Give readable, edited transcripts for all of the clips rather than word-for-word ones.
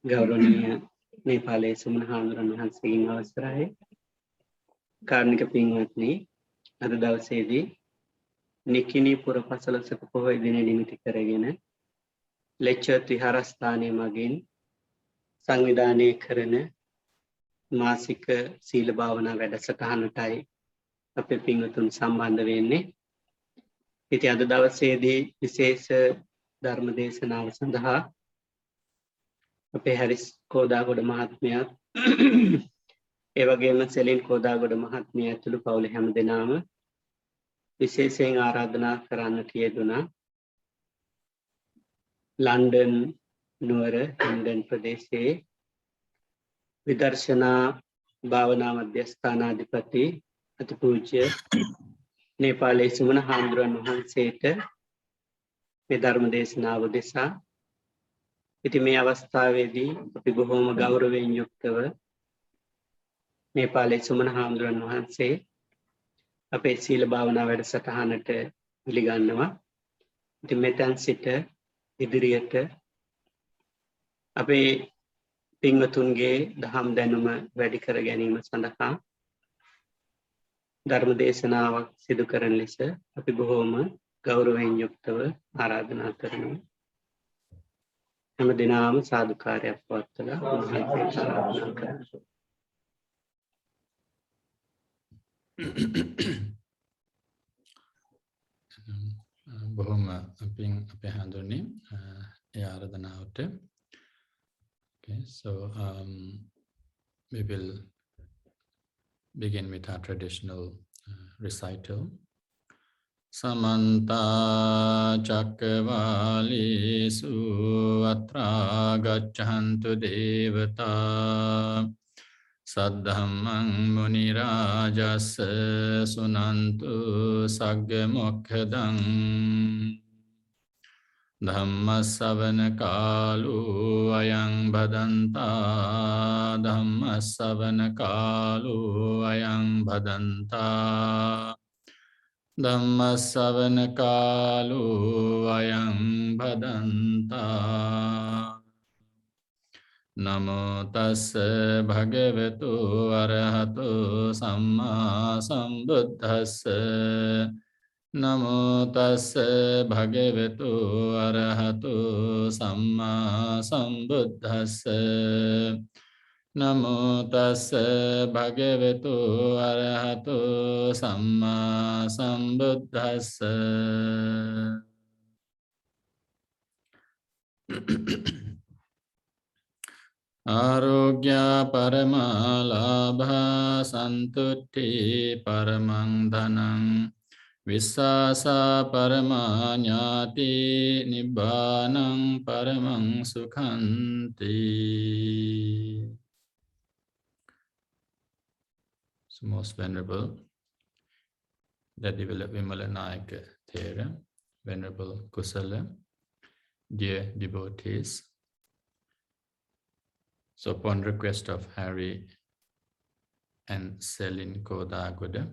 ගෞරවනීය Nepale Sumana හාමුදුරන් වහන්සේගෙන් අවසරයි. කාර්මික පින්වත්නි, අද දවසේදී නිකිණි පුර පසළොස්වක පොහොය දින නිමිති කරගෙන Letchworth විහාරස්ථානයේ මගින් සංවිධානය කරන මාසික සීල භාවනා වැඩසටහනටයි අපේ පින්වතුන් සම්බන්ධ වෙන්නේ. ඉතින් අද දවසේදී විශේෂ ධර්ම දේශනාව සඳහා අපේ හැරිස් කෝදාගොඩ මහත්මයාත් ඒ වගේම සෙලින් කෝදාගොඩ මහත්මිය ඇතුළු පවුලේ හැම දෙනාම විශේෂයෙන් ආරාධනා කරන්නට යෙදුණා. ලන්ඩන් නුවර හින්දන් ප්‍රදේශයේ විදර්ශනා භාවනා මධ්‍යස්ථානාධිපති අතිපූජ්‍ය Nepale Sumana හාමුදුරන් වහන්සේට මේ ධර්ම දේශනාව දෙසා ඉතින් මේ අවස්ථාවේදී අපි බොහෝම ගෞරවයෙන් යුක්තව Nepale Sumana හාමුදුරන් වහන්සේ අපේ සීල භාවනා වැඩසටහනට පිළිගන්නවා. ඉතින් මෙතෙන් සිට ඉදිරියට අපේ පින්වතුන්ගේ දහම් දැනුම වැඩි කර ගැනීම සඳහා ධර්ම දේශනාවක් සිදු කරන ලෙස අපි බොහෝම ගෞරවයෙන් යුක්තව ආරාධනා කරනවා. හැම දිනම සාදුකාරයක් පවත්වලා උන්වහන්සේට ආරාධනා කරනවා. බොහොම පිං අපේ හඳුන්නේ ඒ ආරාධනාවට. Okay, so we will begin with our traditional recital. Samanta Chakravalesu Atra Gachantu Devata Saddhammang Munirajasa Sunantu Sagga Mokkadang Dhamma Savana Kalu Ayang Bhadanta Dhamma Savana Kalu Ayang Bhadanta Dhamma Savana Kalu Ayang Bhadanta Namo Tassa Bhagavatu Arahato Samma Sambuddhassa Namo Tassa Bhagavatu Arahato Samma Sambuddhassa Namo Tassa Bhagavatu Arahato Samma Sambuddhassa. Arogya Paramalabha Santutti Paramang Dhanang Vissasa Paramanyati Nibbanang Paramang Sukhanti. So most Venerable Daddy Vimalanayaka Thero, Venerable Kusala, dear devotees. So upon request of Harry and Selin Kodagoda,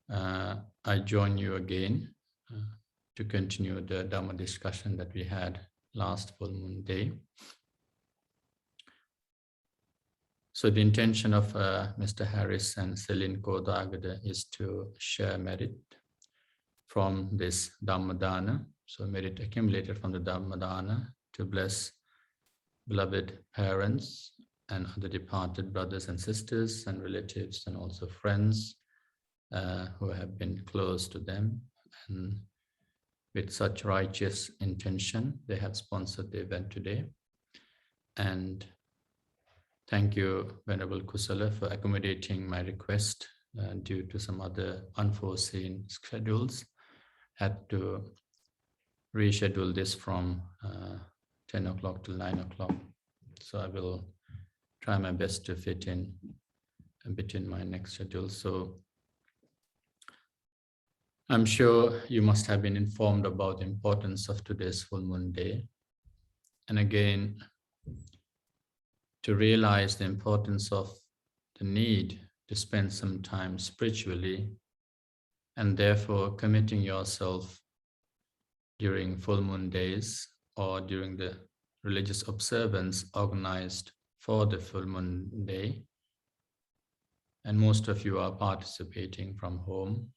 I join you again to continue the Dhamma discussion that we had last full moon day. So the intention of Mr. Harris and Selin Kodagoda is to share merit from this Dhammadana. So merit accumulated from the Dhammadana to bless beloved parents and other departed brothers and sisters and relatives and also friends who have been close to them, and with such righteous intention they have sponsored the event today. And thank you, Venerable Kusala, for accommodating my request due to some other unforeseen schedules. Had to reschedule this from 10 o'clock to 9 o'clock. So I will try my best to fit in between my next schedule. So I'm sure you must have been informed about the importance of today's full moon day. And again, to realize the importance of the need to spend some time spiritually, and therefore committing yourself during full moon days or during the religious observance organized for the full moon day. And most of you are participating from home.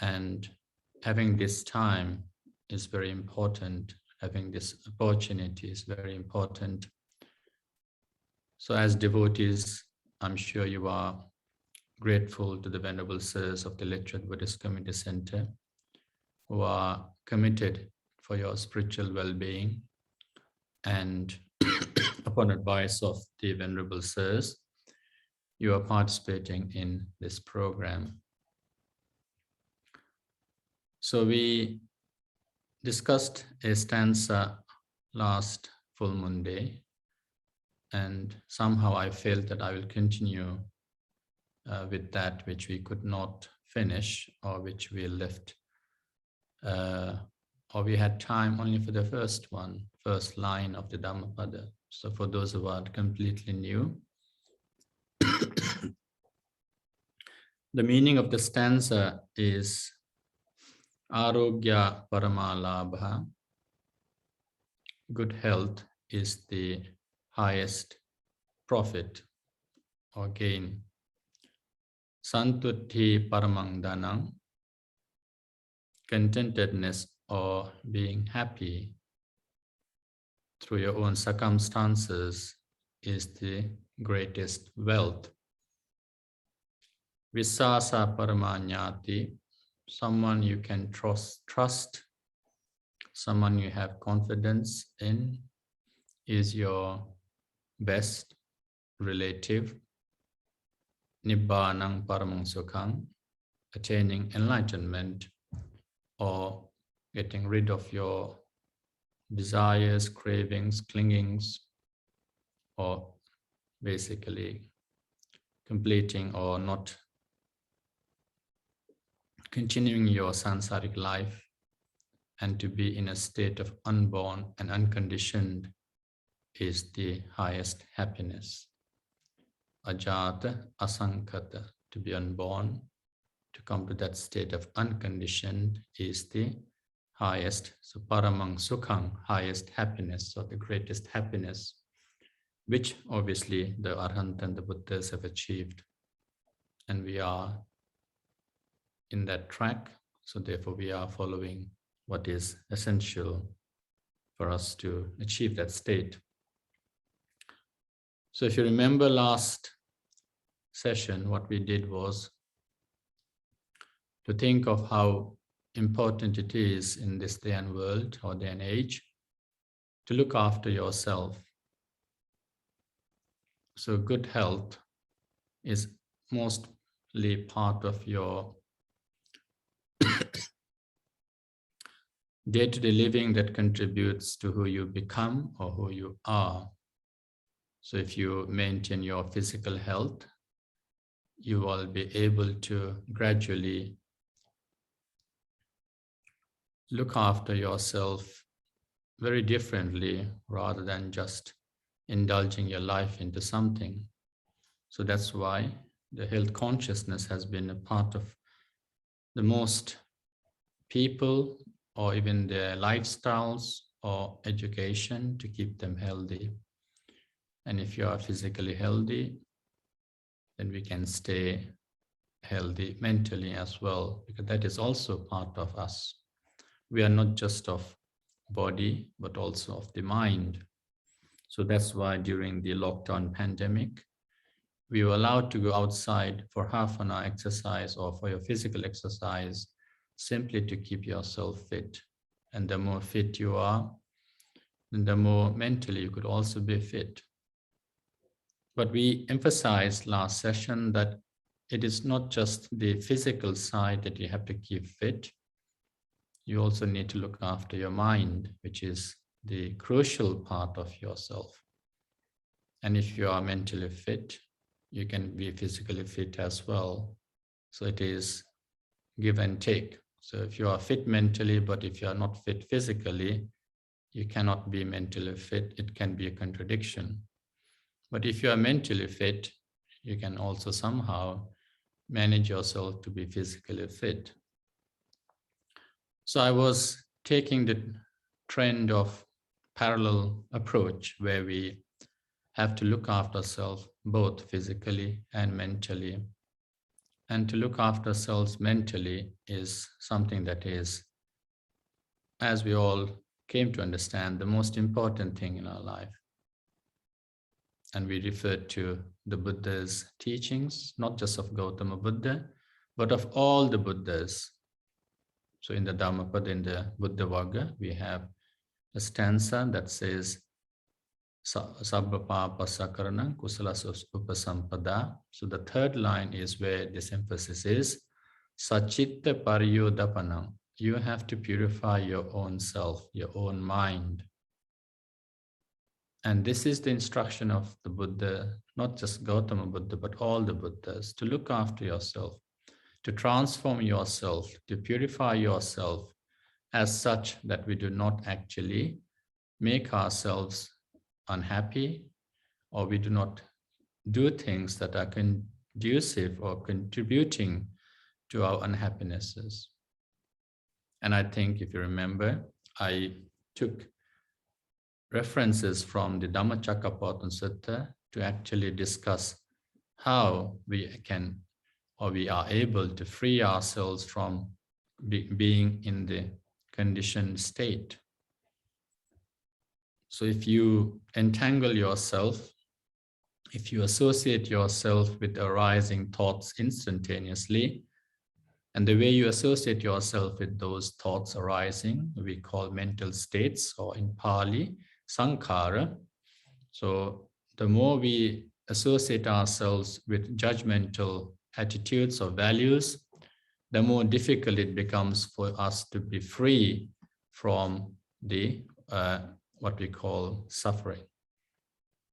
And having this time is very important. Having this opportunity is very important. So as devotees, I'm sure you are grateful to the Venerable Sirs of the Letchworth Buddhist Community Center who are committed for your spiritual well-being, and upon advice of the Venerable Sirs, you are participating in this program. So we discussed a stanza last full moon day, and somehow I felt that I will continue with that which we could not finish, or which we left, or we had time only for the first line of the Dhammapada. So for those who are completely new, the meaning of the stanza is Arogya Paramalabha. Good health is the highest profit or gain. Santutti Paramang Dhanam. Contentedness or being happy through your own circumstances is the greatest wealth. Visasa Paramanyati, someone you can trust, someone you have confidence in, is your best relative. Nibbanang Paramang Sukhang, attaining enlightenment or getting rid of your desires, cravings, clingings, or basically completing or not continuing your sansaric life, and to be in a state of unborn and unconditioned is the highest happiness. Ajata asankata, to be unborn, to come to that state of unconditioned is the highest. So paramang sukhang, highest happiness, or the greatest happiness, which obviously the Arhant and the Buddhas have achieved. And we are in that track, so therefore we are following what is essential for us to achieve that state. So if you remember last session, what we did was to think of how important it is in this day and world or day and age to look after yourself. So good health is mostly part of your day-to-day living that contributes to who you become or who you are. So if you maintain your physical health, you will be able to gradually look after yourself very differently rather than just indulging your life into something. So that's why the health consciousness has been a part of the most people, or even their lifestyles or education, to keep them healthy. And if you are physically healthy, then we can stay healthy mentally as well, because that is also part of us. We are not just of body, but also of the mind. So that's why during the lockdown pandemic, we were allowed to go outside for half an hour exercise or for your physical exercise, simply to keep yourself fit. And the more fit you are, then the more mentally you could also be fit. But we emphasized last session that it is not just the physical side that you have to keep fit. You also need to look after your mind, which is the crucial part of yourself. And if you are mentally fit, you can be physically fit as well. So it is give and take. So if you are fit mentally, but if you are not fit physically, you cannot be mentally fit. It can be a contradiction. But if you are mentally fit, you can also somehow manage yourself to be physically fit. So I was taking the trend of parallel approach where we have to look after ourselves both physically and mentally. And to look after ourselves mentally is something that is, as we all came to understand, the most important thing in our life. And we referred to the Buddha's teachings, not just of Gautama Buddha, but of all the Buddhas. So in the Dhammapada, in the Buddha Vagga, we have a stanza that says, Sabba papa sakarana kusala upasampada. So the third line is where this emphasis is, Sachitta pariyodapanam. You have to purify your own self, your own mind. And this is the instruction of the Buddha, not just Gautama Buddha, but all the Buddhas, to look after yourself, to transform yourself, to purify yourself as such that we do not actually make ourselves unhappy, or we do not do things that are conducive or contributing to our unhappinesses. And I think if you remember, I took references from the Dhammacakkappavattana Sutta to actually discuss how we can, or we are able to free ourselves from being in the conditioned state. So if you entangle yourself, if you associate yourself with arising thoughts instantaneously, and the way you associate yourself with those thoughts arising, we call mental states, or in Pali, sankhara. So the more we associate ourselves with judgmental attitudes or values, the more difficult it becomes for us to be free from the what we call suffering.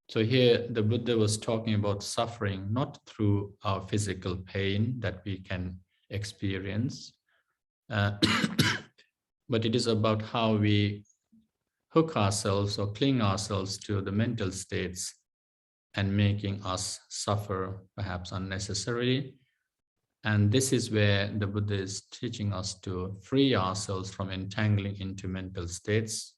So here the Buddha was talking about suffering not through our physical pain that we can experience, but it is about how we hook ourselves or cling ourselves to the mental states and making us suffer perhaps unnecessarily. And this is where the Buddha is teaching us to free ourselves from entangling into mental states.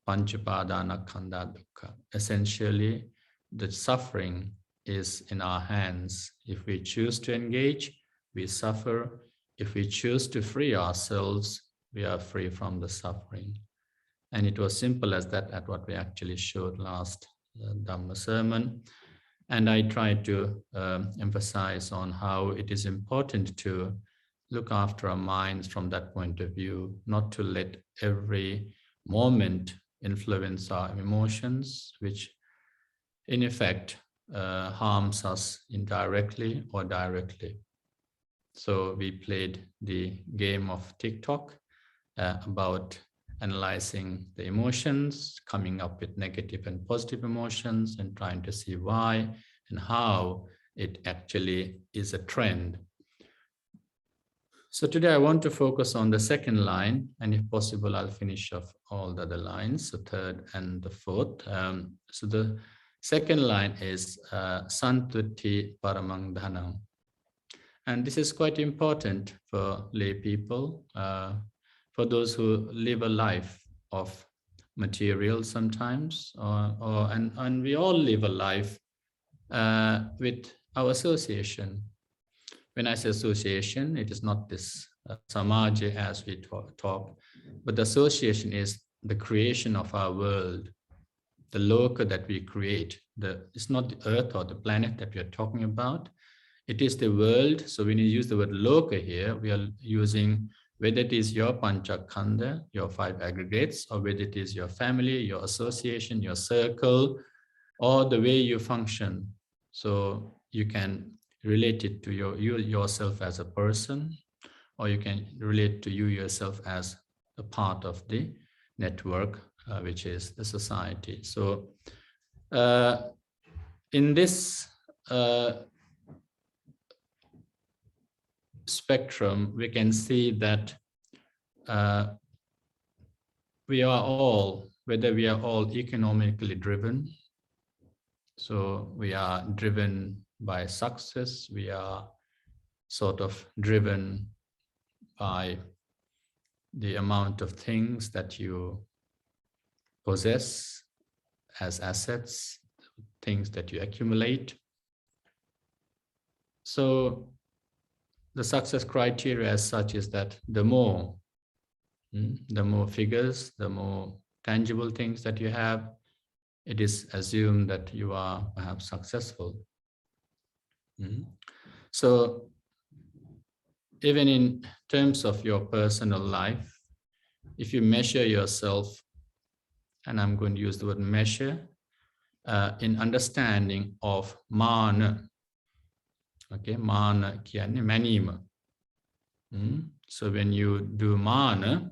Panchapadana Khanda Dukkha. Essentially, the suffering is in our hands. If we choose to engage, we suffer. If we choose to free ourselves, we are free from the suffering. And it was simple as that at what we actually showed last Dhamma sermon. And I tried to emphasize on how it is important to look after our minds from that point of view, not to let every moment influence our emotions, which in effect harms us indirectly or directly. So we played the game of TikTok about analyzing the emotions, coming up with negative and positive emotions, and trying to see why and how it actually is a trend. So today I want to focus on the second line, and if possible, I'll finish off all the other lines, the third and the fourth. So the second line is Santutti Paramang Dhanam. And this is quite important for lay people, for those who live a life of material sometimes, and we all live a life with our association. When I say association, it is not this samaja as we talk, but the association is the creation of our world, the loka that we create. It's not the earth or the planet that we are talking about. It is the world. So when you use the word loka here, we are using whether it is your panchakhanda, your five aggregates, or whether it is your family, your association, your circle, or the way you function. So you can relate it to yourself as a person, or you can relate to you yourself as a part of the network, which is the society. So in this spectrum, we can see that we are all, whether we are all economically driven, so we are driven by success, we are sort of driven by the amount of things that you possess as assets, things that you accumulate. So the success criteria as such is that the more figures, the more tangible things that you have, it is assumed that you are perhaps successful. So even in terms of your personal life, if you measure yourself, and I'm going to use the word measure, in understanding of mana. Okay, mana kiyanne manima. So when you do mana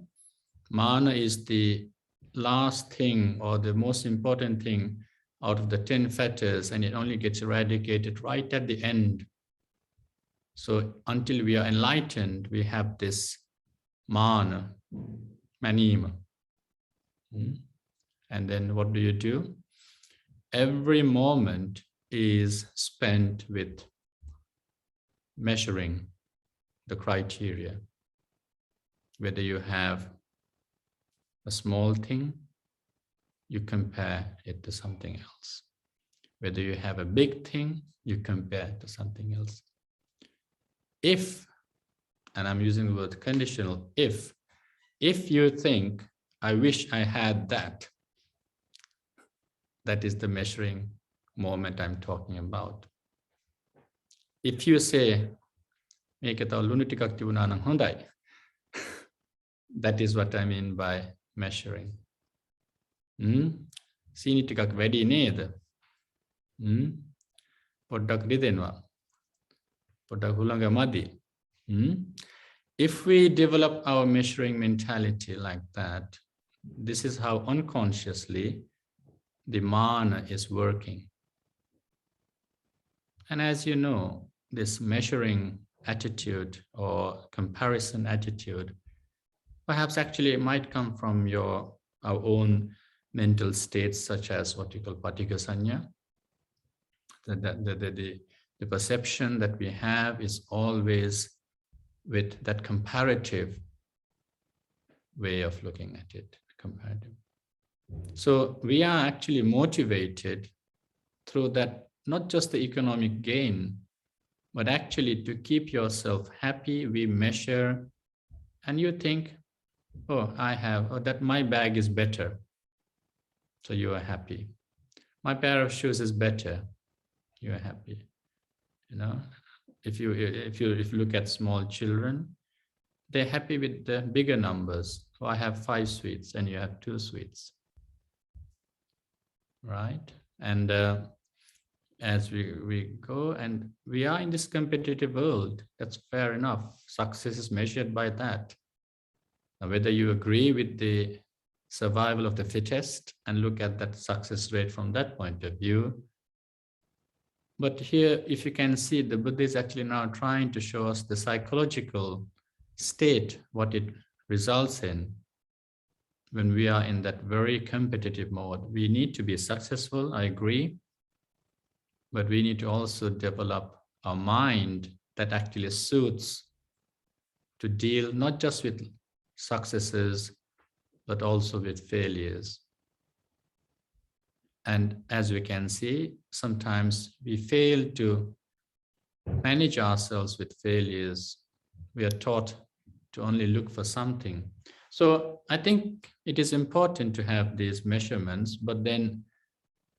is the last thing or the most important thing out of the 10 fetters, and it only gets eradicated right at the end. So until we are enlightened, we have this mana, manima. And then what do? Every moment is spent with measuring the criteria. Whether you have a small thing, you compare it to something else. Whether you have a big thing, you compare it to something else. If, and I'm using the word conditional, if you think, I wish I had that, that is the measuring moment I'm talking about. If you say, that is what I mean by measuring. Sini tikak wedi neda. Poddak didenwa. Poddak hulanga madi. If we develop our measuring mentality like that, this is how unconsciously the mana is working. And as you know, this measuring attitude or comparison attitude, perhaps actually it might come from our own mental states, such as what you call paticca sanya. The perception that we have is always with that comparative way of looking at it, comparative. So we are actually motivated through that, not just the economic gain, but actually to keep yourself happy. We measure, and you think, oh, that my bag is better. So you are happy. My pair of shoes is better. You are happy. You know, if you look at small children, they're happy with the bigger numbers. So I have 5 sweets and you have 2 sweets. Right? And as we go, and we are in this competitive world, that's fair enough. Success is measured by that. Now, whether you agree with the survival of the fittest and look at that success rate from that point of view. But here, if you can see, the Buddha is actually now trying to show us the psychological state, what it results in when we are in that very competitive mode. We need to be successful, I agree, but we need to also develop a mind that actually suits to deal not just with successes, but also with failures. And as we can see, sometimes we fail to manage ourselves with failures. We are taught to only look for something. So I think it is important to have these measurements, but then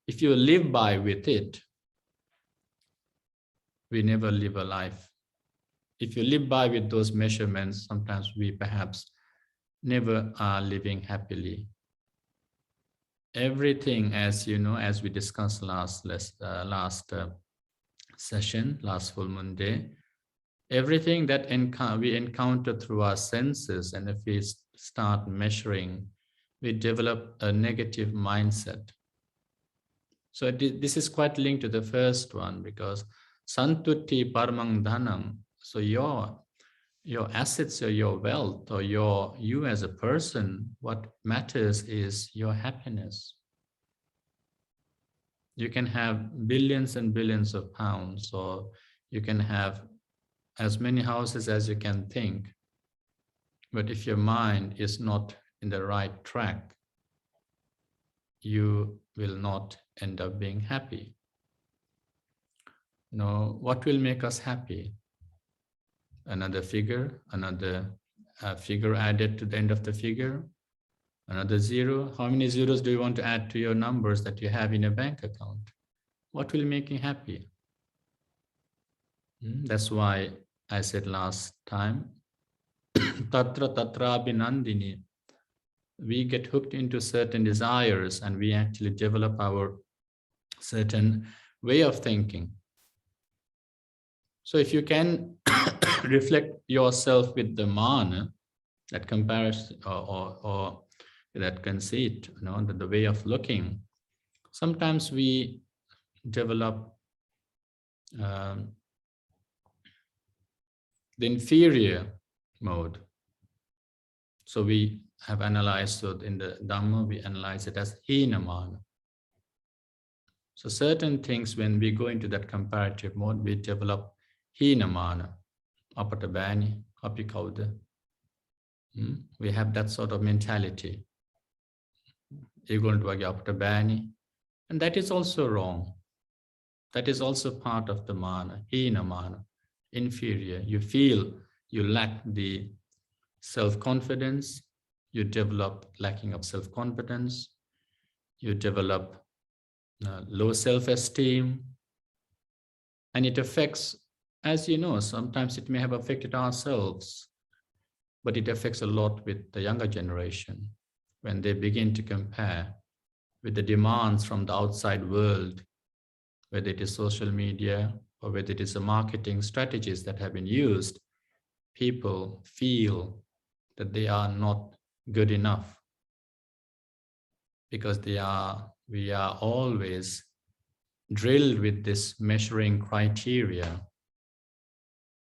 if you live by with it, we never live a life. If you live by with those measurements, sometimes we perhaps never are living happily. Everything, as you know, as we discussed last session, last full moon day, everything that we encounter through our senses, and if we start measuring, we develop a negative mindset. So this is quite linked to the first one, because santutti paramang dhanam. So your assets or your wealth or you as a person, what matters is your happiness. You can have billions and billions of pounds, or you can have as many houses as you can think. But if your mind is not in the right track, you will not end up being happy. What will make us happy? Another figure, another figure added to the end of the figure, another zero. How many zeros do you want to add to your numbers that you have in a bank account? What will make you happy? That's why I said last time, Tatra Tatra Abhinandini. We get hooked into certain desires and we actually develop our certain way of thinking. So if you can reflect yourself with the mana, that comparison or that conceit, the way of looking, sometimes we develop the inferior mode. So we have analyzed, so in the Dhamma, we analyze it as hina mana. So certain things, when we go into that comparative mode, we develop hina mana, apata bani, api kauda. We have that sort of mentality. You're going to argue apata bani, and that is also wrong. That is also part of the mana, hina mana, inferior. You feel you lack the self-confidence, you develop lacking of self-confidence, you develop low self-esteem, and it affects, as you know, sometimes it may have affected ourselves, but it affects a lot with the younger generation when they begin to compare with the demands from the outside world, whether it is social media or whether it is the marketing strategies that have been used. People feel that they are not good enough because we are always drilled with this measuring criteria,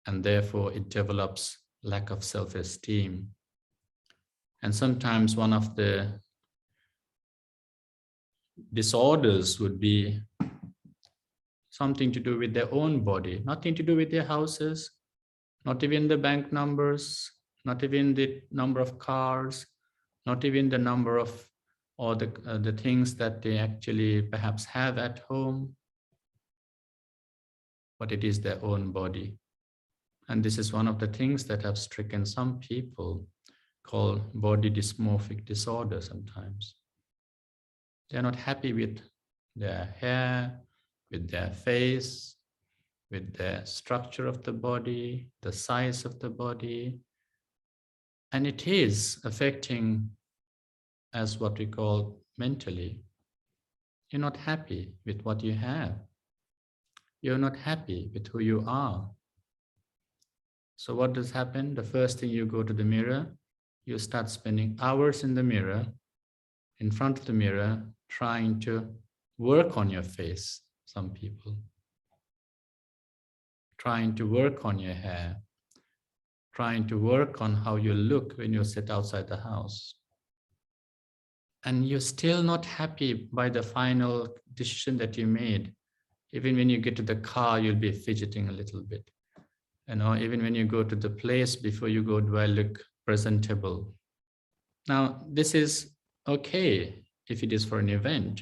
and therefore it develops lack of self-esteem. And sometimes one of the disorders would be something to do with their own body, nothing to do with their houses, not even the bank numbers, not even the number of cars, not even the number of or the things that they actually perhaps have at home, but it is their own body. And this is one of the things that have stricken some people, called body dysmorphic disorder sometimes. They're not happy with their hair, with their face, with the structure of the body, the size of the body. And it is affecting as what we call mentally. You're not happy with what you have. You're not happy with who you are. So what does happen? The first thing, you go to the mirror, you start spending hours in the mirror, in front of the mirror, trying to work on your face, some people. Trying to work on your hair, trying to work on how you look when you sit outside the house. And you're still not happy by the final decision that you made. Even when you get to the car, you'll be fidgeting a little bit. Even when you go to the place, before you go, do I look presentable? Now, this is okay if it is for an event,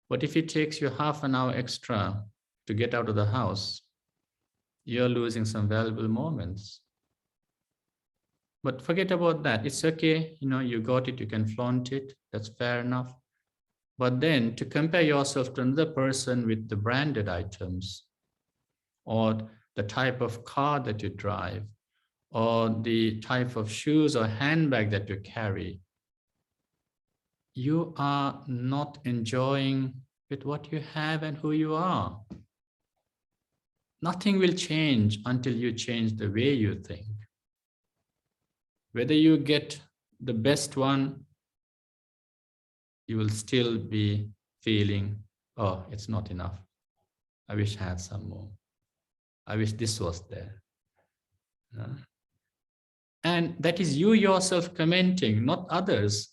but if it takes you half an hour extra to get out of the house, you're losing some valuable moments. But forget about that. It's okay. You got it. You can flaunt it. That's fair enough. But then to compare yourself to another person with the branded items, or the type of car that you drive, or the type of shoes or handbag that you carry, you are not enjoying with what you have and who you are. Nothing will change until you change the way you think. Whether you get the best one, you will still be feeling, oh, it's not enough. I wish I had some more. I wish this was there. And that is you yourself commenting, not others.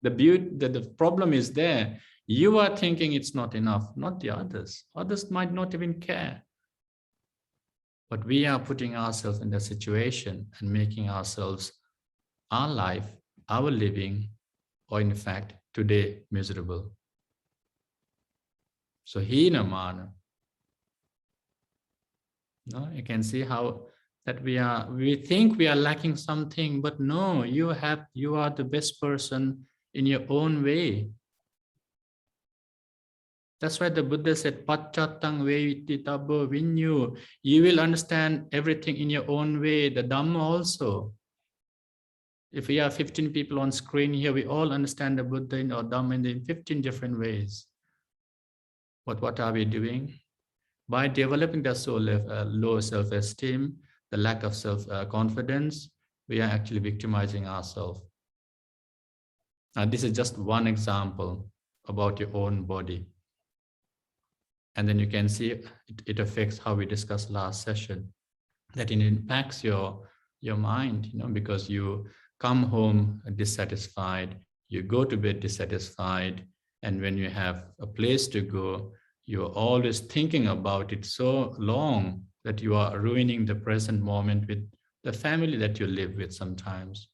The problem is there. You are thinking it's not enough, not the others. Others might not even care. But we are putting ourselves in the situation and making ourselves, our life, our living, or in fact, today, miserable. So hina mana. No, you can see how that we think we are lacking something, but no, you are the best person in your own way. That's why the Buddha said, Pacchatang veviti tabbo vinyu. You will understand everything in your own way, the Dhamma also. If we are 15 people on screen here, we all understand the Buddha or Dhamma in 15 different ways. But what are we doing? By developing the low self-esteem, the lack of self-confidence, we are actually victimizing ourselves. Now, this is just one example about your own body. And then you can see it affects how we discussed last session, that it impacts your mind, because you come home dissatisfied, you go to bed dissatisfied, and when you have a place to go, you're always thinking about it so long that you are ruining the present moment with the family that you live with sometimes.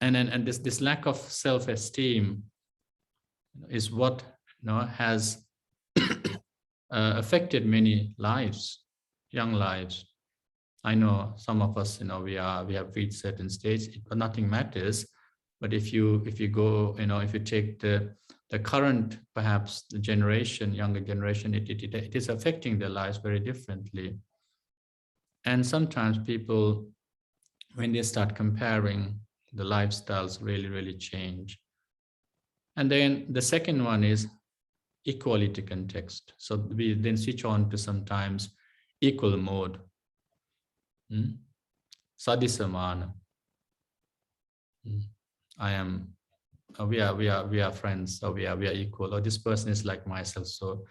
And this lack of self-esteem is what has affected many lives, young lives. I know some of us, we have reached certain stage, but nothing matters. But if you go, if you take the current, perhaps the generation, younger generation, it is affecting their lives very differently. And sometimes people, when they start comparing, the lifestyles really change. And then the second one is equality context. So we then switch on to sometimes equal mode. Sadi Sumana. We are friends, so we are equal, or this person is like myself, so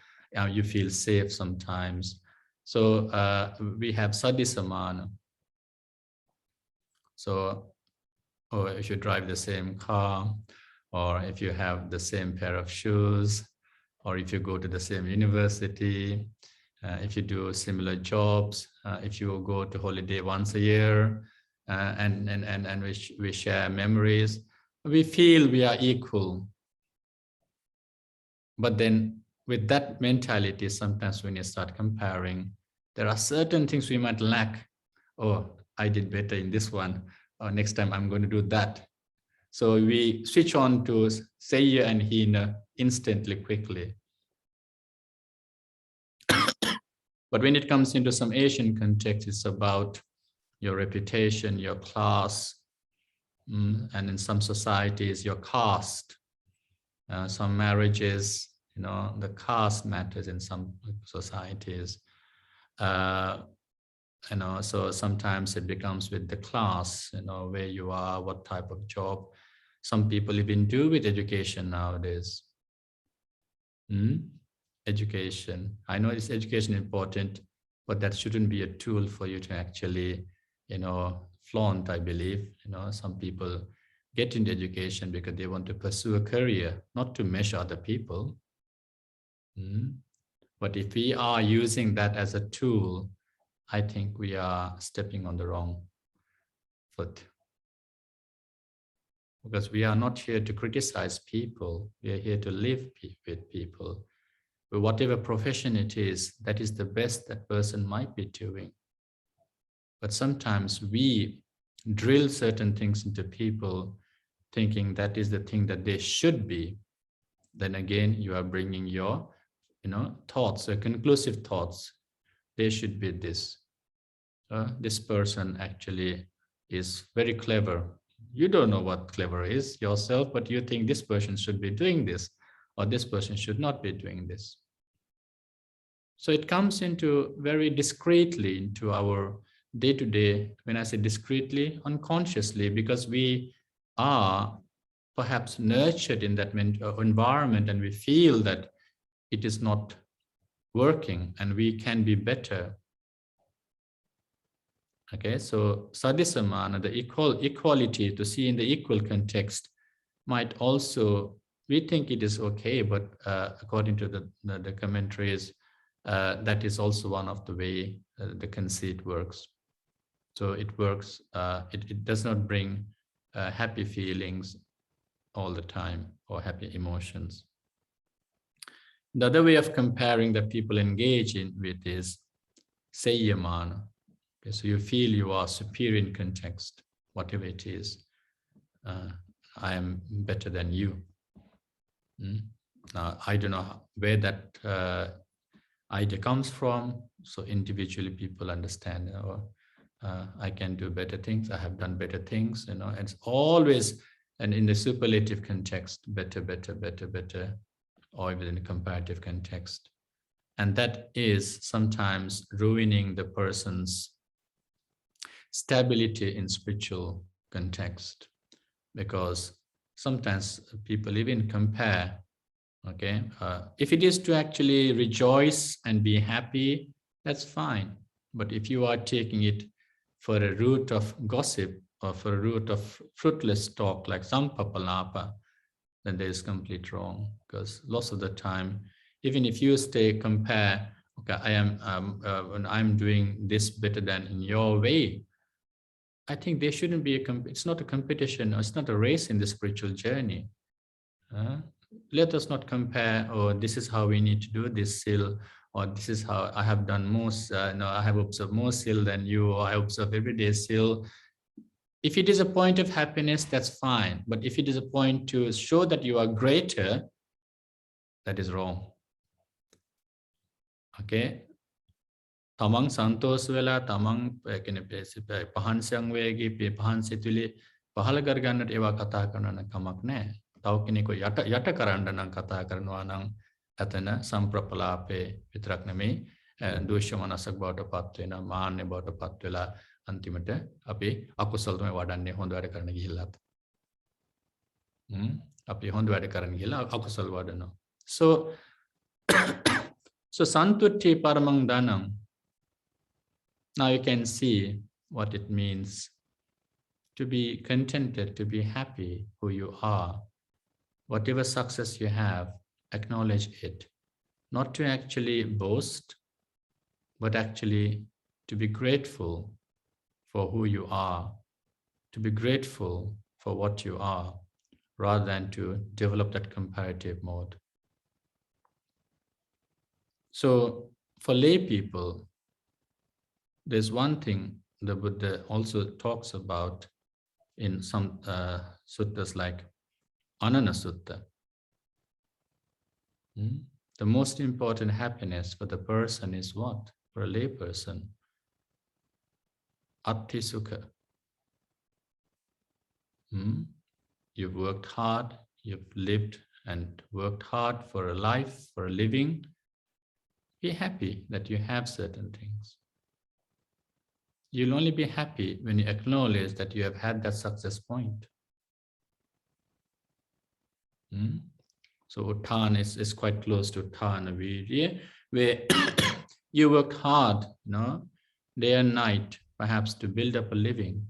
you feel safe sometimes. So we have Sadi Samana. So if you drive the same car, or if you have the same pair of shoes, or if you go to the same university, if you do similar jobs, if you go to holiday once a year, and we share memories, we feel we are equal. But then with that mentality, sometimes when you start comparing, there are certain things we might lack. Oh, I did better in this one, or next time I'm going to do that. So we switch on to Seiya and Hina instantly, quickly. But when it comes into some Asian context, it's about your reputation, your class, and in some societies, your caste. Some marriages, the caste matters in some societies. So sometimes it becomes with the class, where you are, what type of job. Some people even do with education nowadays. Education. I know it's education important, but that shouldn't be a tool for you to actually, flaunt, I believe. Some people get into education because they want to pursue a career, not to measure other people. But if we are using that as a tool, I think we are stepping on the wrong foot. Because we are not here to criticize people. We are here to live with people. But whatever profession it is, that is the best that person might be doing. But sometimes we drill certain things into people, thinking that is the thing that they should be. Then again, you are bringing your, thoughts, conclusive thoughts. They should be this. This person actually is very clever. You don't know what clever is yourself, but you think this person should be doing this, or this person should not be doing this. So it comes into very discreetly into our day-to-day, when I say discreetly, unconsciously, because we are perhaps nurtured in that environment, and we feel that it is not working and we can be better. Okay, so Sadisamana, the equality, to see in the equal context, might also, we think it is okay, but according to the commentaries, that is also one of the way the conceit works. So it works, it does not bring happy feelings all the time or happy emotions. The other way of comparing that people engage in with is Sayyamana. Okay, so you feel you are superior in context, whatever it is. I am better than you. I don't know where that idea comes from. So individually people understand, I can do better things. I have done better things, and it's always, and in the superlative context, better, better, better, better, or within a comparative context. And that is sometimes ruining the person's stability in spiritual context, because sometimes people even compare. Okay, if it is to actually rejoice and be happy, that's fine. But if you are taking it for a route of gossip or for a route of fruitless talk like sampapalapa, then there is complete wrong. Because lots of the time, even if you compare, okay, I am when I'm doing this better than in your way, I think there shouldn't be it's not a competition, or it's not a race in the spiritual journey. Let us not compare, or this is how we need to do this sil, or this is how I have done most, I have observed more sil than you, or I observe every day sil. If it is a point of happiness, that's fine. But if it is a point to show that you are greater, that is wrong. Okay? Tamang santos vela, tamang pahansang vegi, pahansituli, pahalagarganat eva kata karana kamak ne. Tau kiniko yata karanda nang kata karana nang atana samprapalape vitrak nami dusya manasak bawata patvena maanne bawata patvela antimata api akusal thume wadanne honda wada karana gihillat. Api honda wada karana gihilla akusal wadana. So so santutti paramang danam. Now you can see what it means to be contented, to be happy who you are. Whatever success you have, acknowledge it. Not to actually boast, but actually to be grateful for who you are, to be grateful for what you are, rather than to develop that comparative mode. So for lay people, there's one thing the Buddha also talks about in some suttas like Anana Sutta. The most important happiness for the person is what? For a lay person? Atti Sukha. You've worked hard, you've lived and worked hard for a life, for a living. Be happy that you have certain things. You'll only be happy when you acknowledge that you have had that success point. So Utthana is quite close to Utthana Virya, where you worked hard, day and night, perhaps to build up a living.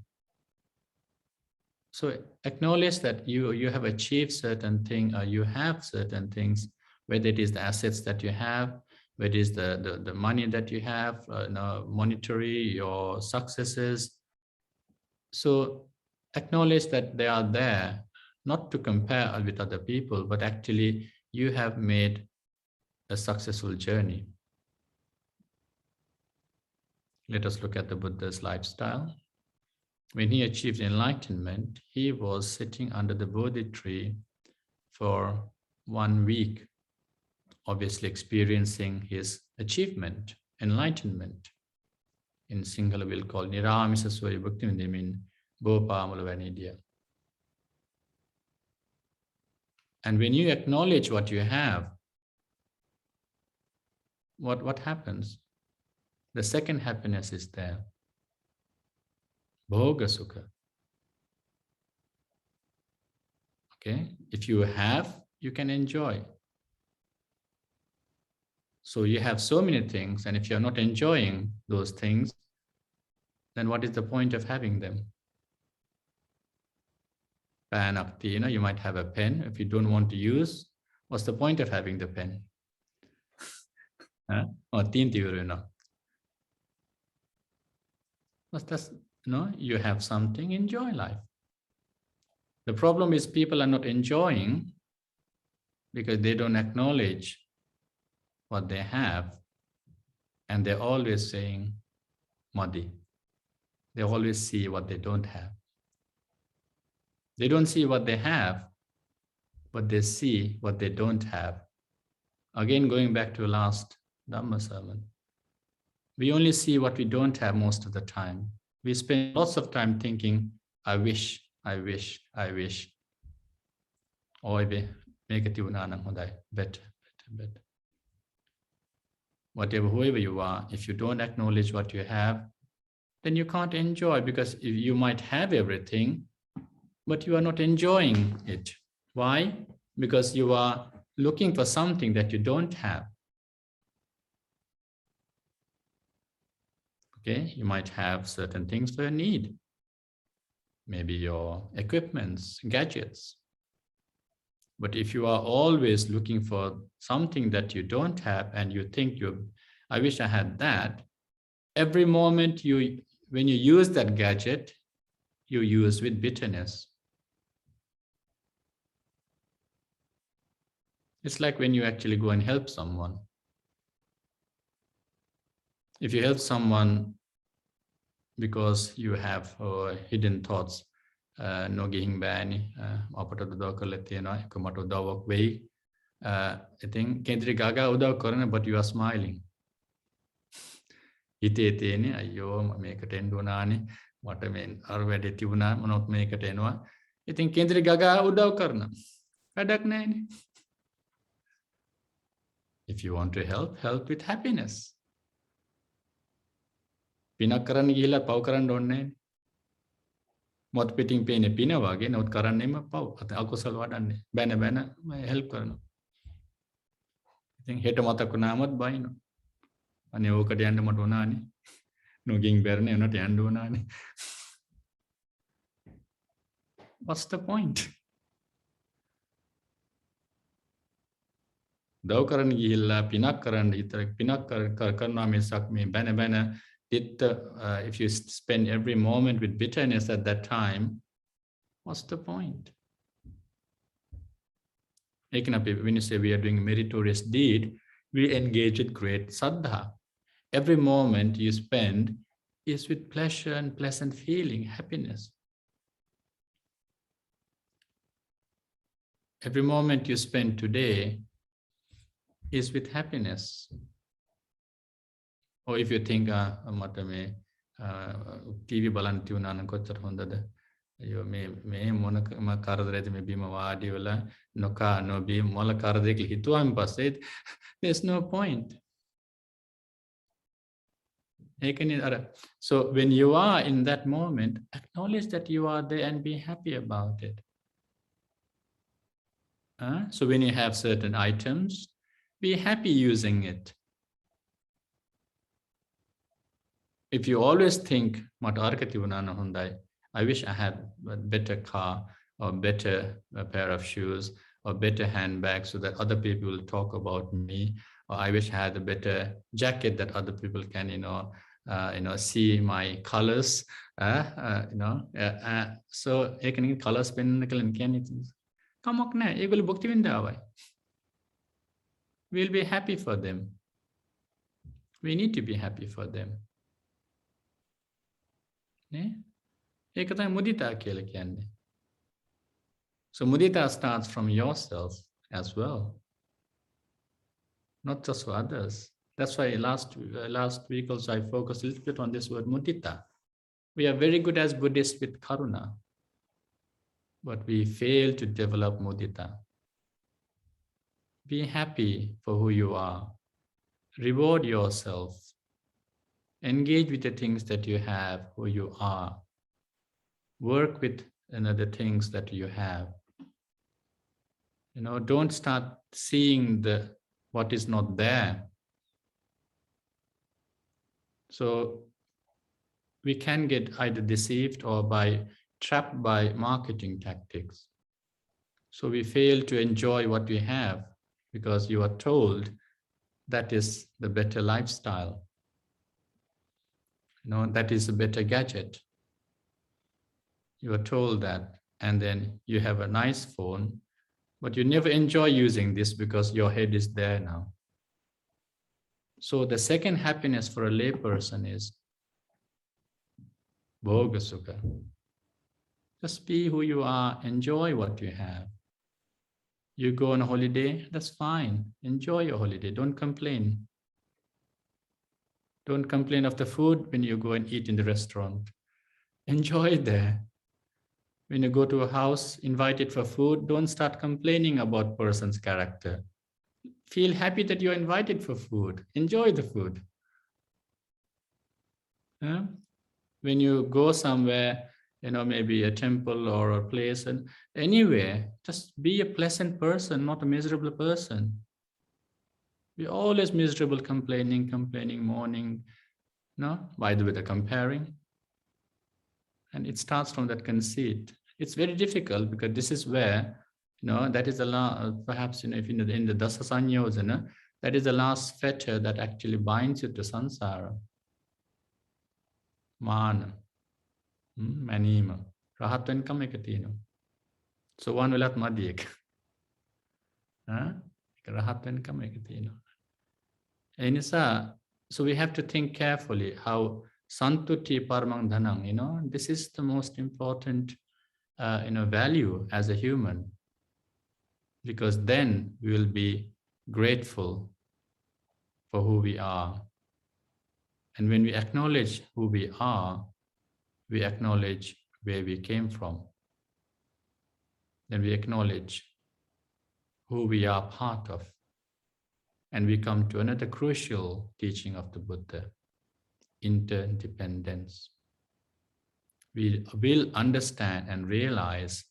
So acknowledge that you have achieved certain things, or you have certain things, whether it is the assets that you have, whether it is the money that you have, monetary, your successes. So acknowledge that they are there, not to compare with other people, but actually you have made a successful journey. Let us look at the Buddha's lifestyle. When he achieved enlightenment, he was sitting under the Bodhi tree for 1 week, obviously experiencing his achievement, enlightenment. In Sinhala we'll call Niramisa Swaya Bhakti Vindimin Bopamula Vanidia. And when you acknowledge what you have, what happens? The second happiness is there. Bhoga Sukha. Okay? If you have, you can enjoy. So you have so many things, and if you're not enjoying those things, then what is the point of having them? Panakti, you might have a pen. If you don't want to use, what's the point of having the pen? Or teen theory, no. But that's, you have something, enjoy life. The problem is people are not enjoying because they don't acknowledge what they have, and they're always saying, Madi. They always see what they don't have. They don't see what they have, but they see what they don't have. Again, going back to last Dhamma sermon, we only see what we don't have most of the time. We spend lots of time thinking, I wish, I wish, I wish. Or make it better. Whatever, whoever you are, if you don't acknowledge what you have, then you can't enjoy, because if you might have everything, but you are not enjoying it. Why? Because you are looking for something that you don't have. Okay, you might have certain things for your need. Maybe your equipments, gadgets. But if you are always looking for something that you don't have and you think I wish I had that, every moment when you use that gadget, you use with bitterness. It's like when you actually go and help someone. If you help someone because you have hidden thoughts, නොගිහින් බෑනි අපට උදව් කරලා තියෙනවා එක මට උදව්වක් වෙයි ඉතින් කේන්ද්‍රී Gaga උදව් කරන but you are smiling හිතේ තියෙන්නේ අයියෝ මේකට එන්න උනානේ මට මේ අර වැඩේ තිබුණා මොනොත් මේකට එනවා ඉතින් කේන්ද්‍රී ගාගා උදව් කරන වැඩක් නැහැනේ. If you want to help with happiness. පිනක් කරන්න ගිහිල්ලා පව් කරන්න ඕනේ නැහැ. මොත් පිටින් පේන්නේ පින වගේ නෝත් කරන්නෙම පව් අකුසල වඩන්නේ බැන හෙල්ප් කරනවා. ඉතින් හෙට මතක් වුණාමත් බයිනවා. අනේ ඕකට යන්න මට උනානේ. නොගින් බැරනේ උනට යන්න උනානේ. What's the point? දව් කරන්න ගිහිල්ලා පිනක් කරන්න හිතර පිනක් කරනවා මිසක් මේ බැන if you spend every moment with bitterness at that time, what's the point? When you say we are doing a meritorious deed, we engage with great saddha. Every moment you spend is with pleasure and pleasant feeling, happiness. Every moment you spend today is with happiness. Or if you think, TV බලන්න තියුණා නම් කොච්චර හොඳද අයියෝ මේ මොන කරදරයද මේ බිම වාඩි වෙලා නොකා නොබී මොල කරදරයක හිතුවාන් පස්සේ there's no point. So when you are in that moment, acknowledge that you are there and be happy about it. So when you have certain items, be happy using it. If you always think, I wish I had a better car or better pair of shoes or better handbag so that other people will talk about me, or I wish I had a better jacket that other people can, see my colors. So you can colors pen come on, we'll be happy for them. We need to be happy for them. ඒක තමයි මුදිතා කියලා කියන්නේ. So mudita starts from yourself as well, not just for others. That's why last week also I focused a little bit on this word mudita. We are very good as Buddhists with karuna, but we fail to develop mudita. Be happy for who you are. Reward yourself. Engage with the things that you have, who you are. Work with the things that you have. Don't start seeing what is not there. So we can get either deceived or trapped by marketing tactics. So we fail to enjoy what we have because you are told that is the better lifestyle. That is a better gadget. You are told that, and then you have a nice phone, but you never enjoy using this because your head is there now. So the second happiness for a layperson is Bhoga Sukha. Just be who you are, enjoy what you have. You go on a holiday, that's fine. Enjoy your holiday, don't complain. Don't complain of the food when you go and eat in the restaurant. Enjoy it there. When you go to a house, invited for food, don't start complaining about person's character. Feel happy that you're invited for food. Enjoy the food. Yeah? When you go somewhere, maybe a temple or a place, and anywhere, just be a pleasant person, not a miserable person. We're always miserable, complaining, mourning. By the way, the comparing. And it starts from that conceit. It's very difficult because this is where, that is the last, perhaps, if in the Dasa Sanyosana, that is the last fetter that actually binds you to samsara. Mana, manima, rahatan kamekatino. So one will have madhyek. Rahatan kamekatino. So we have to think carefully how santuti paramang dhanang, this is the most important value as a human, because then we will be grateful for who we are. And when we acknowledge who we are, we acknowledge where we came from. Then we acknowledge who we are part of. And we come to another crucial teaching of the Buddha, interdependence. We will understand and realize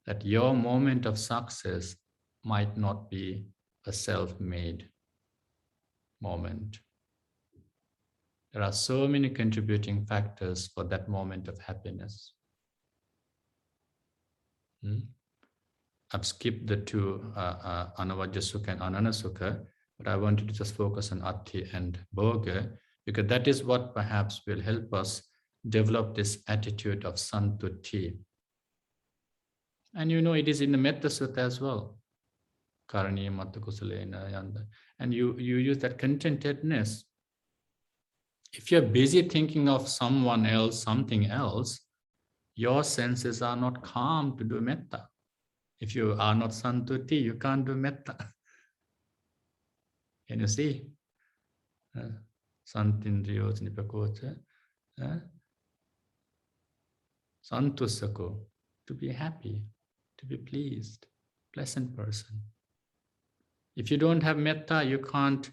that your moment of success might not be a self-made moment. There are so many contributing factors for that moment of happiness. I've skipped the two Anavajja Sukha and Anana Sukha, but I wanted to just focus on Atti and Bhoga, because that is what perhaps will help us develop this attitude of santuti. And it is in the Metta Sutta as well. Karaniya Matta Kusalena Yanda. And you use that contentedness. If you're busy thinking of someone else, something else, your senses are not calm to do metta. If you are not santuti, you can't do metta. Can you see? Santindriyo Nipakocha. Santusako, to be happy, to be pleased, pleasant person. If you don't have metta, you can't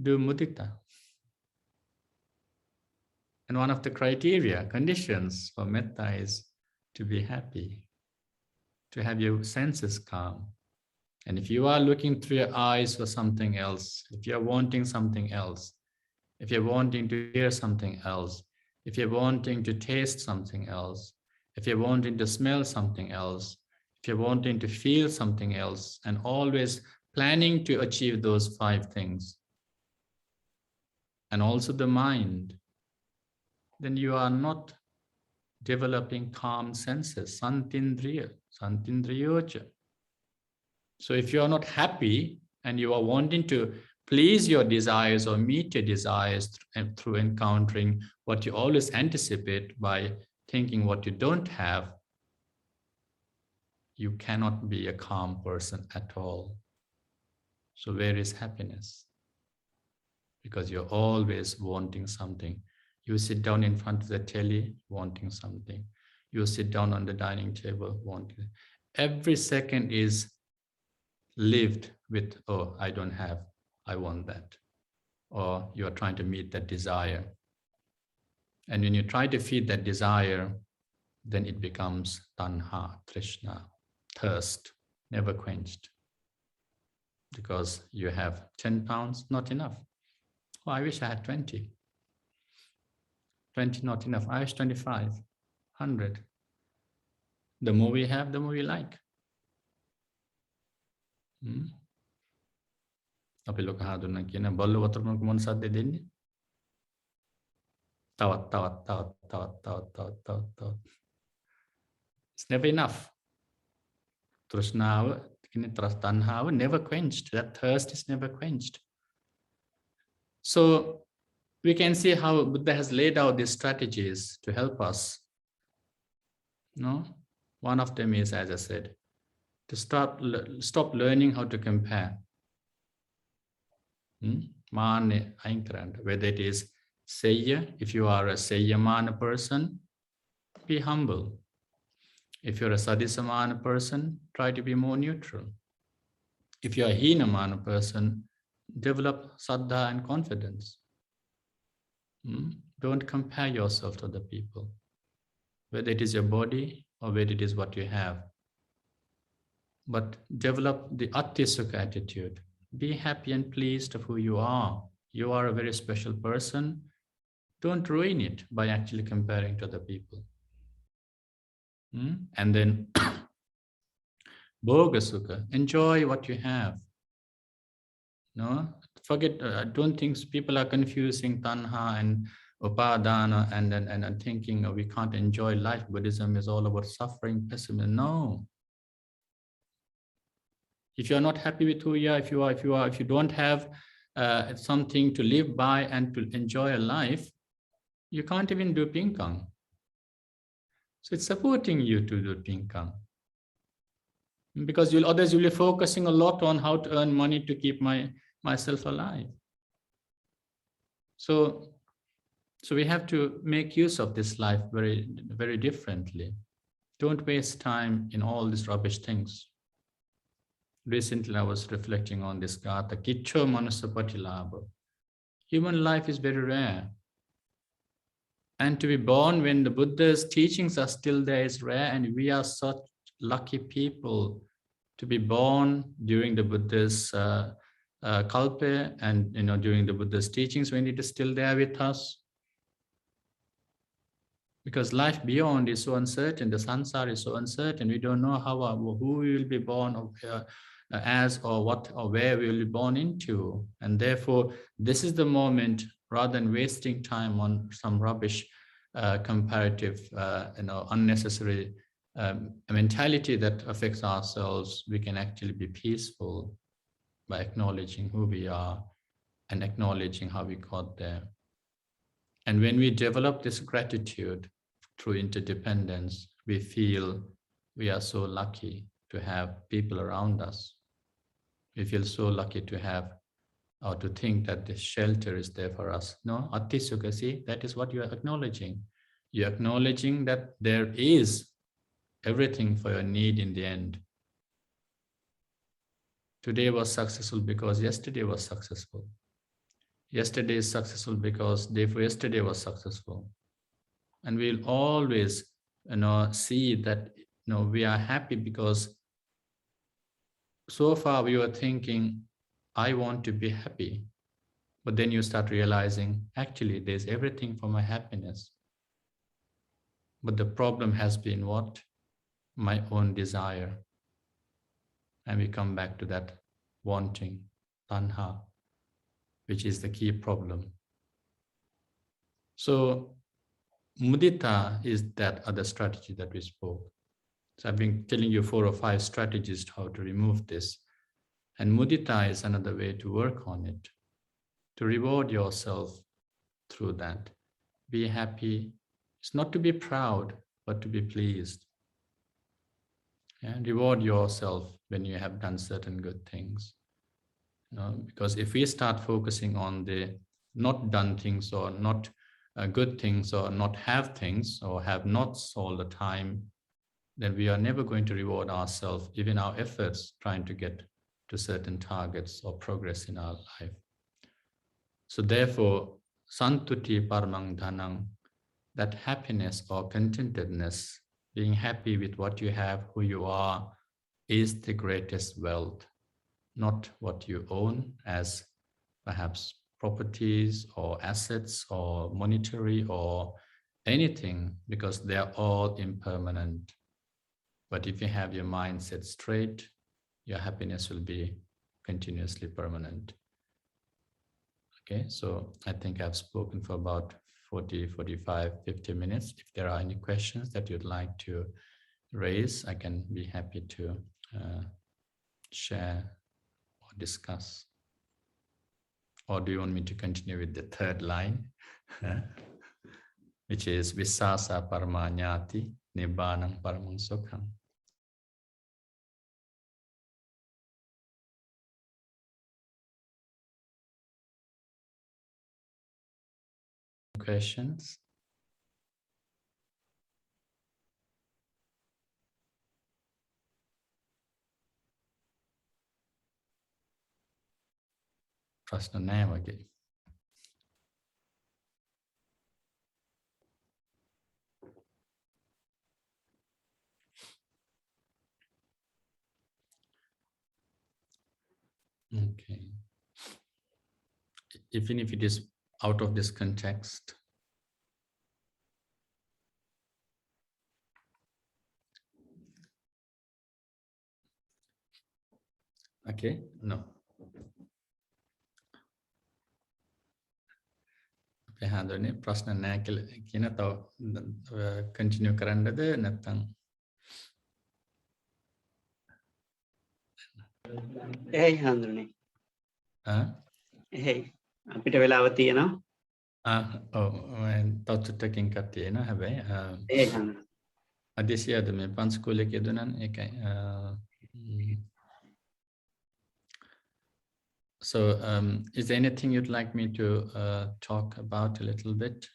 do mudita. And one of the criteria, conditions for metta is to be happy, to have your senses calm. And if you are looking through your eyes for something else, if you're wanting something else, if you're wanting to hear something else, if you're wanting to taste something else, if you're wanting to smell something else, if you're wanting to feel something else, and always planning to achieve those 5 things, and also the mind, then you are not developing calm senses, santindriyocha. So if you are not happy and you are wanting to please your desires or meet your desires through encountering what you always anticipate by thinking what you don't have, you cannot be a calm person at all. So where is happiness? Because you're always wanting something. You sit down in front of the telly, wanting something. You sit down on the dining table, wanting. Every second is lived with, oh, I don't have, I want that. Or you are trying to meet that desire. And when you try to feed that desire, then it becomes tanha, trishna, thirst, never quenched. Because you have 10 pounds, not enough. Oh, I wish I had 20. 20 not enough. I wish 25, 100. The more we have, the more we like. අපි ලෝක හඳුනන කියන බල්ල වතුරමක මොන සද්ද දෙන්නේ? තවත්. It's never enough. Trishnaව, tanhaව never quenched. That thirst is never quenched. So we can see how Buddha has laid out these strategies to help us. No? One of them is, as I said, to stop learning how to compare. Whether it is Seyya, if you are a Seyyamana person, be humble. If you're a Sadisamana person, try to be more neutral. If you're a Heenamana person, develop Saddha and confidence. Don't compare yourself to other people, whether it is your body or whether it is what you have. But develop the Attisukha attitude. Be happy and pleased of who you are. You are a very special person. Don't ruin it by actually comparing to other people. And then Bhogasukha, enjoy what you have. No, forget. Don't think people are confusing tanha and upadana and thinking we can't enjoy life. Buddhism is all about suffering, pessimism. No. If you are not happy with who you are, if you don't have something to live by and to enjoy a life, you can't even do pinkang. So it's supporting you to do pinkang. Because you'll be focusing a lot on how to earn money to keep myself alive. So we have to make use of this life very, very differently. Don't waste time in all these rubbish things. Recently, I was reflecting on this gatha, Kicho Manusapatilabha. Human life is very rare. And to be born when the Buddha's teachings are still there is rare, and we are such lucky people to be born during the Buddha's kalpa and during the Buddha's teachings when it is still there with us. Because life beyond is so uncertain, the sansara is so uncertain. We don't know who we will be born as or what or where we will be born into. And therefore, this is the moment, rather than wasting time on some rubbish comparative, unnecessary mentality that affects ourselves, we can actually be peaceful by acknowledging who we are and acknowledging how we got there. And when we develop this gratitude through interdependence, we feel we are so lucky to have people around us. We feel so lucky to have or to think that this shelter is there for us. No, Attisukha, see, that is what you are acknowledging. You're acknowledging that there is everything for your need in the end. Today was successful because yesterday was successful. Yesterday is successful because day for yesterday was successful. And we'll always see that we are happy because so far we were thinking, I want to be happy. But then you start realizing, actually, there's everything for my happiness. But the problem has been what? My own desire. And we come back to that wanting, tanha, which is the key problem. So mudita is that other strategy that we spoke. So I've been telling you 4 or 5 strategies how to remove this. And mudita is another way to work on it, to reward yourself through that. Be happy. It's not to be proud, but to be pleased. And reward yourself when you have done certain good things. Because if we start focusing on the not done things or not good things or not have things or have nots all the time, then we are never going to reward ourselves, even our efforts trying to get to certain targets or progress in our life. So therefore, santuti paramang dhanang, that happiness or contentedness, being happy with what you have, who you are, is the greatest wealth, not what you own as perhaps properties or assets or monetary or anything, because they are all impermanent. But if you have your mind set straight, your happiness will be continuously permanent. Okay, so I think I've spoken for about 40, 45, 50 minutes. If there are any questions that you'd like to raise, I can be happy to share or discuss. Or do you want me to continue with the third line, which is Visasa Paramanyati Nibbanam Paramang Sukham? Questions? ප්‍රශ්න නැහැ වගේ. Okay. Even if it is out of this context. Okay, no. පැහැදිලිනේ ප්‍රශ්න නැහැ කියන තව continue කරන්නද නැත්නම් එහෙයි හඳුනේ. එහෙයි අපිට වෙලාව තියෙනවා. තව චුට්ටකින් කට්ටිය එනවා හැබැයි එහෙයි හඳුනේ. අධ්‍යක්ෂයාද මේ පන්සකුලේ කියදුනන් ඒකයි. So, is there anything you'd like me to talk about a little bit?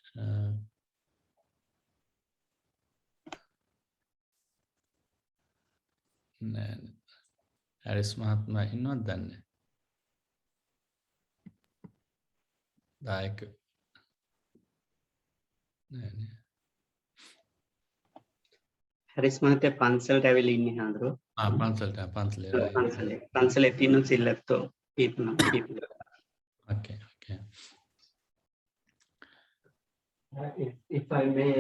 Harris Mahatma innod danne. Like Harris Mahatma පන්සලට ඇවිල්ලා ඉන්නේ හඳුරෝ. පන්සලේ තියෙන සිල්ලත්තෝ people. Okay. If I may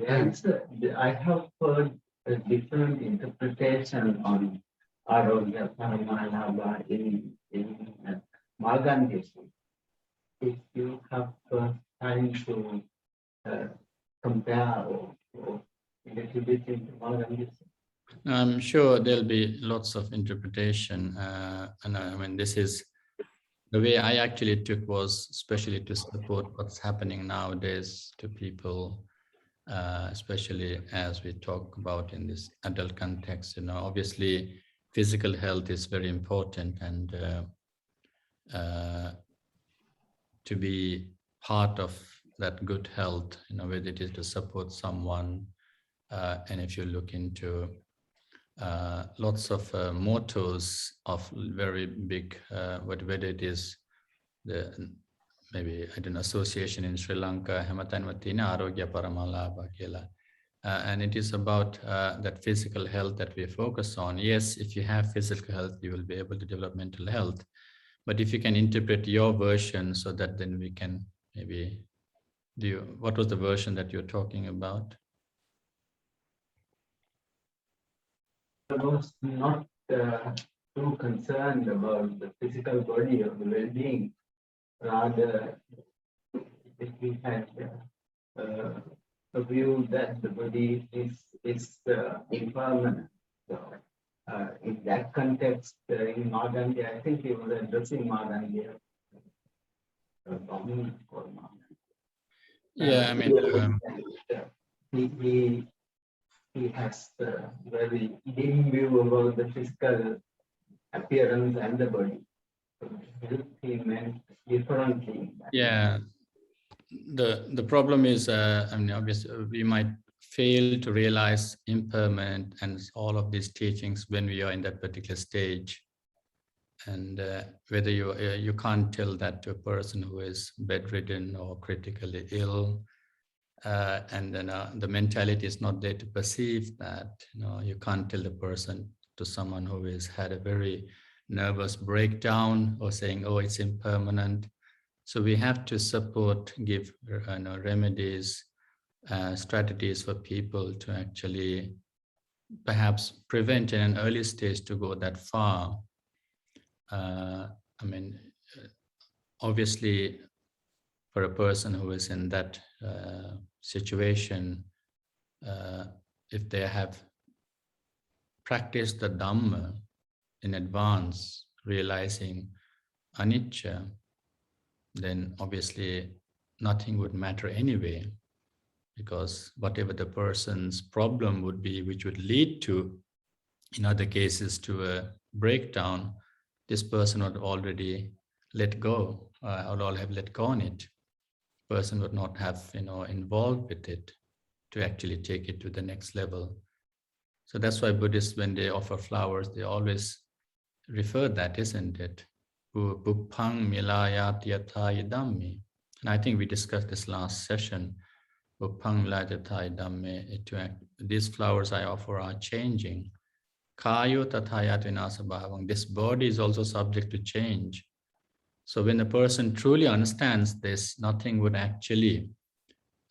answer, I have heard a different interpretation on Arogya Paramalabha in Magandhism. If you have time to compare or a little bit into Magandhism. I'm sure there'll be lots of interpretation, and I mean, this is the way I actually took was especially to support what's happening nowadays to people, especially as we talk about in this adult context. Obviously, physical health is very important, and to be part of that good health, whether it is to support someone, and if you look into lots of mottos of very big, whether it is the maybe I don't know association in Sri Lanka, Hematanwatina Arogya Paramalabha Kela, and it is about that physical health that we focus on. Yes, if you have physical health, you will be able to develop mental health, but if you can interpret your version so that then we can maybe what was the version that you're talking about? I was not too concerned about the physical body or the well-being. Rather, if we had a view that the body is impermanent. So, in that context, in Magandhi, I think he was addressing Magandhi. Yeah, I mean, he has a very dim view about the physical appearance and the body. So he meant differently. Yeah, the problem is, I mean, obviously, we might fail to realize impermanent and all of these teachings when we are in that particular stage, and whether you can't tell that to a person who is bedridden or critically ill. And then the mentality is not there to perceive that. You can't tell the person to someone who has had a very nervous breakdown or saying, oh, it's impermanent. So we have to support, give remedies, strategies for people to actually perhaps prevent in an early stage to go that far. I mean, obviously, for a person who is in that situation, if they have practiced the Dhamma in advance, realizing anicca, then obviously nothing would matter anyway, because whatever the person's problem would be, which would lead to, in other cases, to a breakdown, this person would already let go, or all have let go on it. Person would not have, involved with it to actually take it to the next level. So that's why Buddhists, when they offer flowers, they always refer that, isn't it? Buppang milayat yathai dhammi. And I think we discussed this last session. Buppang milayat yathai dhammi. These flowers I offer are changing. Kayo tathayat vinasa bhavang. This body is also subject to change. So when the person truly understands this, nothing would actually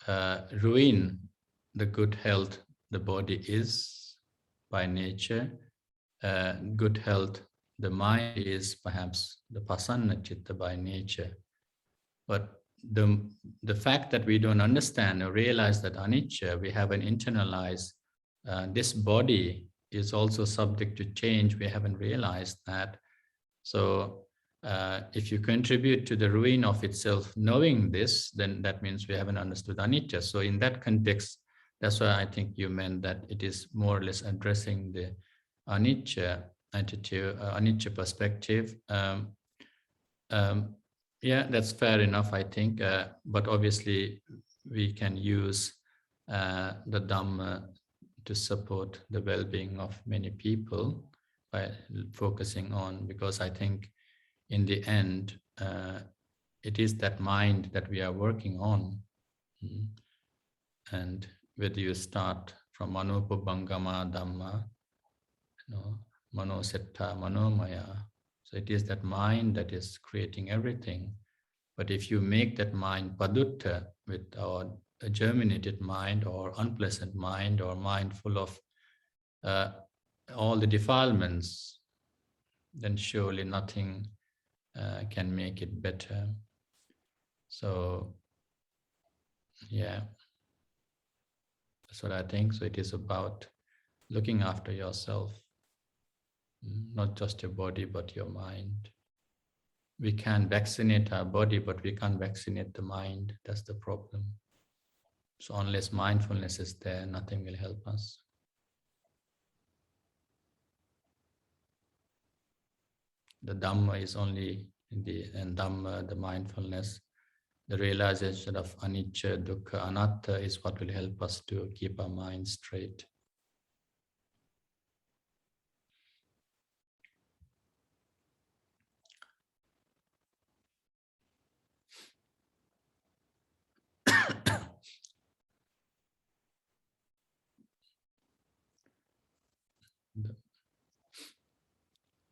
ruin the good health the body is by nature. Good health, the mind is perhaps the pasanna citta by nature. But the fact that we don't understand or realize that anicca, we haven't internalized, this body is also subject to change. We haven't realized that. So if you contribute to the ruin of itself, knowing this, then that means we haven't understood anicca. So in that context, that's why I think you meant that it is more or less addressing the anicca attitude, anicca perspective. Yeah, that's fair enough, I think. But obviously, we can use the Dhamma to support the well-being of many people by focusing on, because I think in the end, it is that mind that we are working on. And whether you start from Manopabangama Dhamma, Mano Setta, Manomaya. So it is that mind that is creating everything. But if you make that mind padutta, with our germinated mind or unpleasant mind or mind full of all the defilements, then surely nothing can make it better. So, yeah, that's what I think. So it is about looking after yourself, not just your body, but your mind. We can vaccinate our body, but we can't vaccinate the mind. That's the problem. So unless mindfulness is there, nothing will help us. The Dhamma is only and Dhamma, the mindfulness, the realization of anicca, dukkha, anatta is what will help us to keep our mind straight.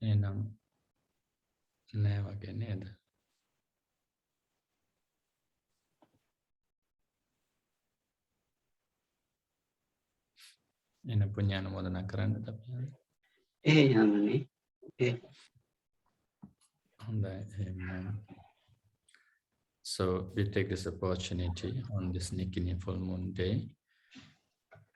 Enam neva ned. Ena punyana modana karana tapi. Yamani. Amen. So we take this opportunity on this Nikini full moon day,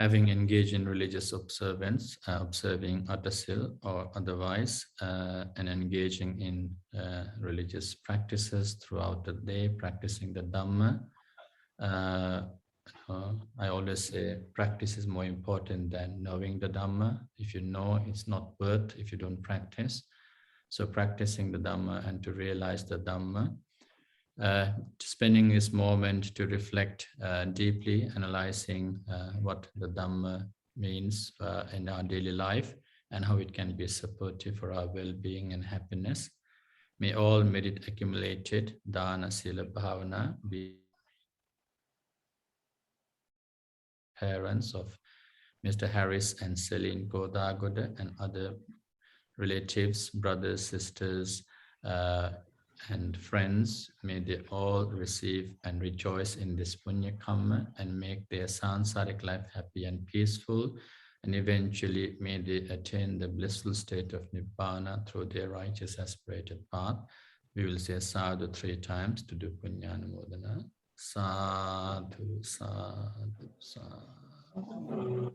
having engaged in religious observance, observing Atasil or otherwise, and engaging in religious practices throughout the day, practicing the Dhamma. I always say practice is more important than knowing the Dhamma. If you know, it's not worth if you don't practice. So practicing the Dhamma and to realize the Dhamma, spending this moment to reflect deeply, analyzing what the Dhamma means in our daily life and how it can be supportive for our well-being and happiness. May all merit accumulated, dana, sila, bhavana, be parents of Mr. Harris and Celine Godagoda and other relatives, brothers, sisters, and friends, may they all receive and rejoice in this punya karma and make their sansaric life happy and peaceful, and eventually may they attain the blissful state of Nibbana through their righteous aspirated path. We will say sadhu 3 times to do punyānumodana. Sadhu, sadhu, sadhu.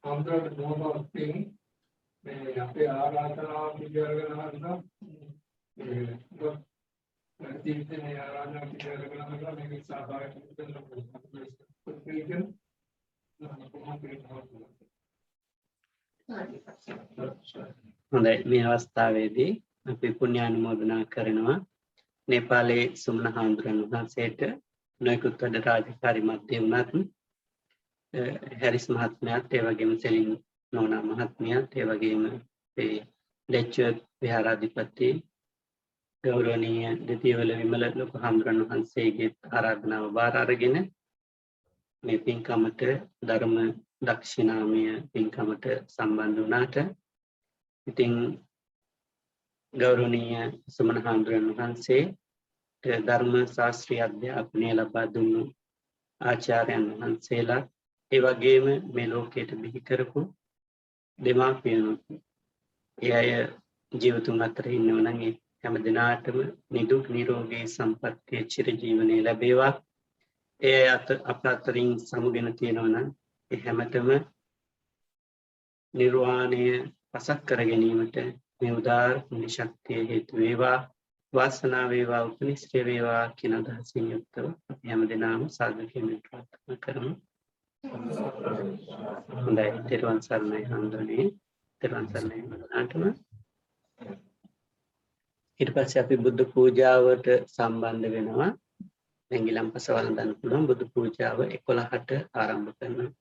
After the moment of thing, after Aratana, හොඳයි මේ අවස්ථාවේදී අපි පුණ්‍යානුමෝදනා කරනවා නේපාලයේ සුමන හාමුදුරන් වහන්සේට නොයෙකුත් වැඩ රාජකාරි මැද්දේ වුණත් හැරිස් මහත්මයාත් ඒ වගේම සෙලින් නෝනා මහත්මියත් ඒ වගේම ඒ ලෙච්චර්ත් විහාරාධිපති ගෞරවනීය දෙතියවල විමල ලොකු හාමුදුරන් වහන්සේගේ ආරාධනාව බාර අරගෙන මේ පින්කමට ධර්ම දක්ෂිනාමය පින්කමට සම්බන්ධ වුණාට ඉතින් ගෞරවනීය සුමන හාමුදුරන් වහන්සේ ධර්ම ශාස්ත්‍රීය අධ්‍යාපනය ලබා දුන්නු ආචාර්යයන් වහන්සේලා ඒ වගේම මේ ලෝකයට බිහි කරපු දෙමාපියන් ඒ අය ජීවතුන් අතර ඉන්නව නම් ඒ හැම දිනාටම නිදුක් නිරෝගී සම්පන්නිය චිරජීවනයේ ලැබේවා ඒ අප අතරින් සමුගෙන තියෙනවා නම් ඒ හැමතෙම නිර්වාණය පසක් කර ගැනීමට මේ උදාර පුණ්‍ය ශක්තිය හේතු වේවා වාසනාව වේවා උපනිශ්‍රේ වේවා කියන අදහසින් යුක්තව අපි හැමදෙනාම සාදු කියමින් ප්‍රාර්ථනා කරමු. හොඳයි තෙරුවන් සරණයි හඳුනේ තෙරුවන් සරණයි මනාටම. ඊට පස්සේ අපි බුද්ධ පූජාවට සම්බන්ධ වෙනවා. නැංගිලම්පස වළඳන්න පුළුවන් බුදු පූජාව 11ට ආරම්භ කරනවා.